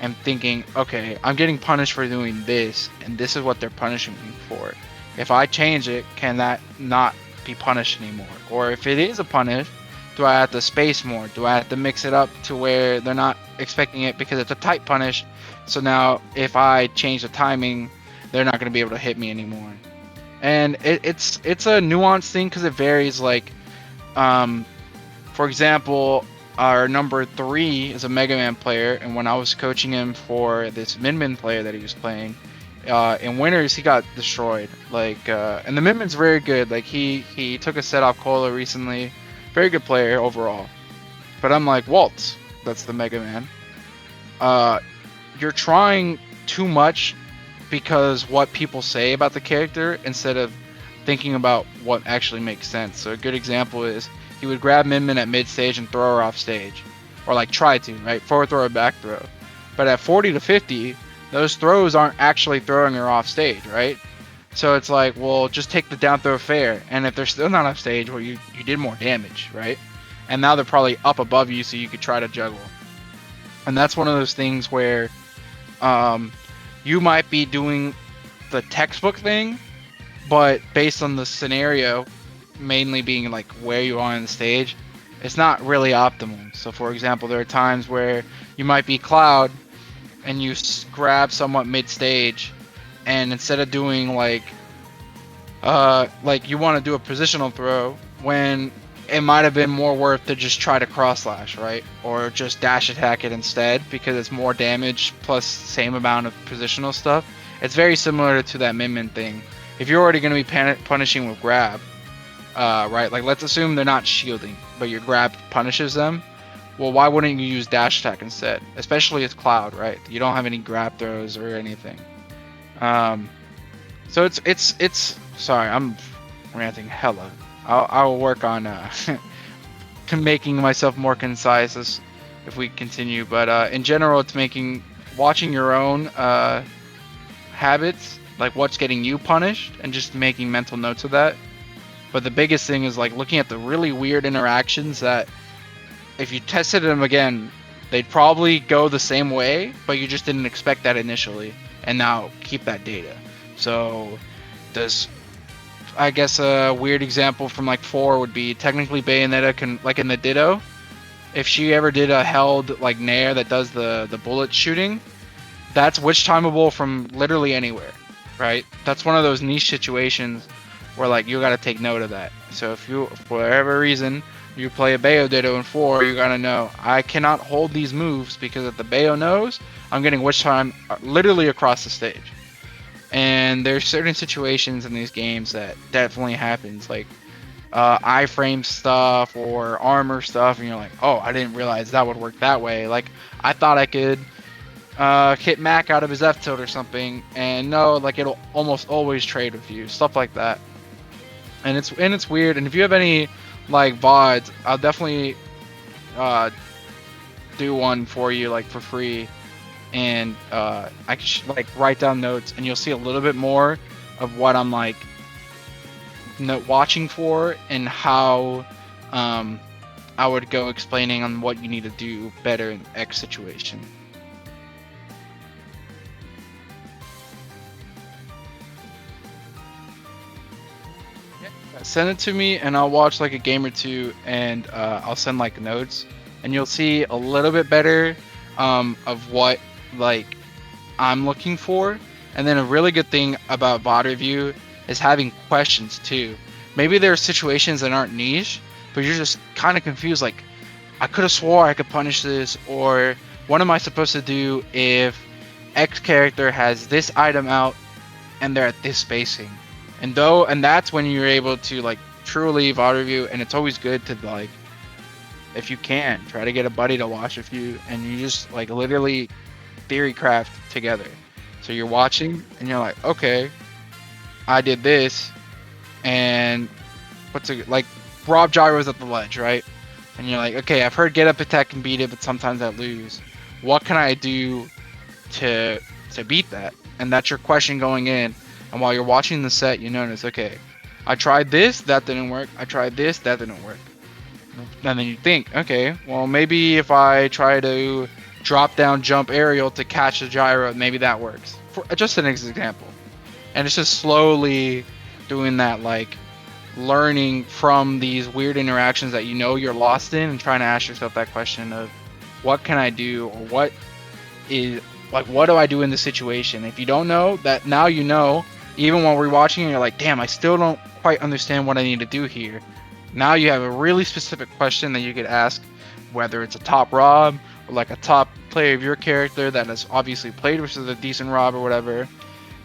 and thinking, okay, I'm getting punished for doing this, and this is what they're punishing me for. If I change it, can that not be punished anymore? Or if it is a punish, do I have to space more? Do I have to mix it up to where they're not expecting it because it's a tight punish? So now if I change the timing, they're not going to be able to hit me anymore. And it's a nuanced thing because it varies. Like, for example, our number 3 is a Mega Man player, and when I was coaching him for this Min player that he was playing, in winners he got destroyed. Like, and the Min's very good. Like he took a set off Cola recently. Very good player overall. But I'm like, Waltz, that's the Mega Man. You're trying too much because what people say about the character instead of thinking about what actually makes sense. So a good example is he would grab Min at mid stage and throw her off stage. Or like try to, right? Forward throw or back throw. But at 40 to 50, those throws aren't actually throwing her off stage, right? So it's like, well, just take the down throw fair, and if they're still not off stage, well, you did more damage, right? And now they're probably up above you, so you could try to juggle. And that's one of those things where you might be doing the textbook thing, but based on the scenario, mainly being like where you are on the stage, it's not really optimal. So for example, there are times where you might be Cloud and you grab somewhat mid stage, and instead of doing like you want to do a positional throw when it might have been more worth to just try to cross slash, right? Or just dash attack it instead because it's more damage plus same amount of positional stuff. It's very similar to that Min Min thing. If you're already going to be punishing with grab, right? Like let's assume they're not shielding, but your grab punishes them. Well, why wouldn't you use dash attack instead? Especially as Cloud, right? You don't have any grab throws or anything. So it's sorry, I'm ranting hella. I'll work on making myself more concise as if we continue. But in general, it's watching your own habits, like what's getting you punished, and just making mental notes of that. But the biggest thing is like looking at the really weird interactions that if you tested them again, they'd probably go the same way, but you just didn't expect that initially, and now keep that data. So does I guess a weird example from like 4 would be technically Bayonetta can, like in the Ditto, if she ever did a held like Nair that does the bullet shooting, that's witch timeable from literally anywhere, right? That's one of those niche situations where like you gotta take note of that. So if you, for whatever reason, you play a Bayo Ditto in 4, you gotta know I cannot hold these moves because if the Bayo knows, I'm getting witch time literally across the stage. And there's certain situations in these games that definitely happens, like iframe stuff or armor stuff, and you're like, oh, I didn't realize that would work that way. Like I thought I could hit Mac out of his F tilt or something, and no, like it'll almost always trade with you, stuff like that. And it's weird. And if you have any like VODs, I'll definitely do one for you like for free. And I can like write down notes, and you'll see a little bit more of what I'm like watching for and how I would go explaining on what you need to do better in X situation. Send it to me, and I'll watch like a game or two, and I'll send like notes, and you'll see a little bit better of what like I'm looking for. And then a really good thing about VOD review is having questions too. Maybe there are situations that aren't niche, but you're just kind of confused, like I could have swore I could punish this, or what am I supposed to do if X character has this item out and they're at this spacing? And that's when you're able to like truly VOD review. And it's always good to like, if you can, try to get a buddy to watch with you, and you just like literally theory craft together. So you're watching and you're like, okay, I did this, and like Rob gyros at the ledge, right? And you're like, okay, I've heard get up attack can beat it, but sometimes I lose. What can I do to beat that? And that's your question going in. And while you're watching the set, you notice, okay, I tried this, that didn't work. I tried this, that didn't work. And then you think, okay, well maybe if I try to drop down jump aerial to catch the gyro, maybe that works. For just an example. And it's just slowly doing that, like learning from these weird interactions that you know you're lost in, and trying to ask yourself that question of what can I do, or what do I do in this situation? If you don't know that, now you know. Even while we're watching, you're like, damn, I still don't quite understand what I need to do here. Now you have a really specific question that you could ask, whether it's a top Rob or like a top player of your character that has obviously played with a decent Rob or whatever,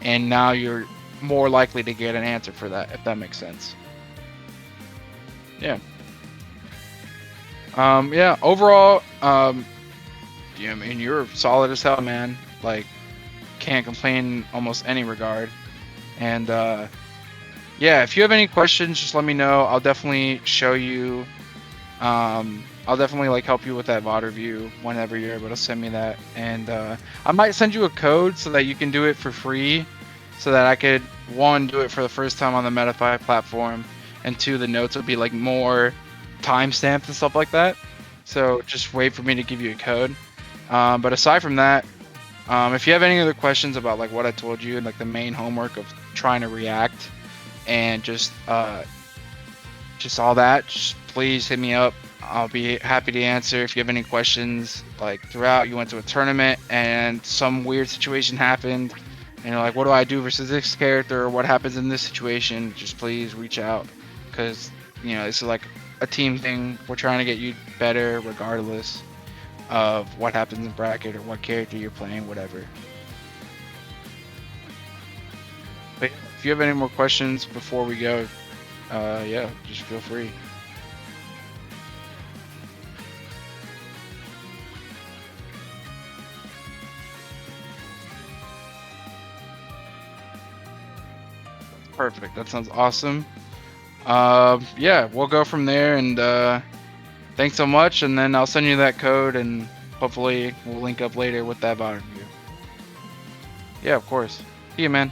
and now you're more likely to get an answer for that, if that makes sense. Yeah. Yeah. Overall, yeah, I mean, you're solid as hell, man. Like, can't complain in almost any regard. And yeah, if you have any questions, just let me know. I'll definitely show you. I'll definitely like help you with that VOD review whenever you're able to send me that. And I might send you a code so that you can do it for free, so that I could, one, do it for the first time on the Metafy platform, and two, the notes will be like more timestamped and stuff like that. So just wait for me to give you a code. But aside from that, if you have any other questions about like what I told you and like the main homework of trying to react and just just all that, just please hit me up. I'll be happy to answer if you have any questions. Like throughout, you went to a tournament and some weird situation happened, and you're like, what do I do versus this character? Or what happens in this situation? Just please reach out, because this is like a team thing. We're trying to get you better, regardless of what happens in bracket or what character you're playing, whatever. But yeah, if you have any more questions before we go, yeah, just feel free. Perfect. That sounds awesome. Yeah, we'll go from there, and thanks so much. And then I'll send you that code, and hopefully we'll link up later with that bot review. Yeah, of course. See you, man.